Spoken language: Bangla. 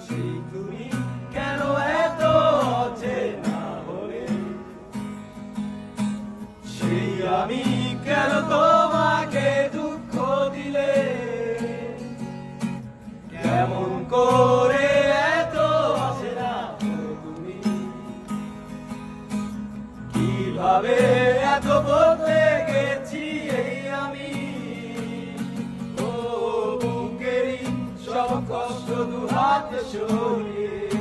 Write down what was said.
সেই তুমি কেন এত অচেনা হলে? সেই আমি কেন তোমাকে দুঃখ দিলে? কেমন করে এত অচেনা হলে তুমি? কিভাবে এত বদলে গেছি এই আমি? ও বুকেরই সব কষ্ট দুহাতে সরিয়ে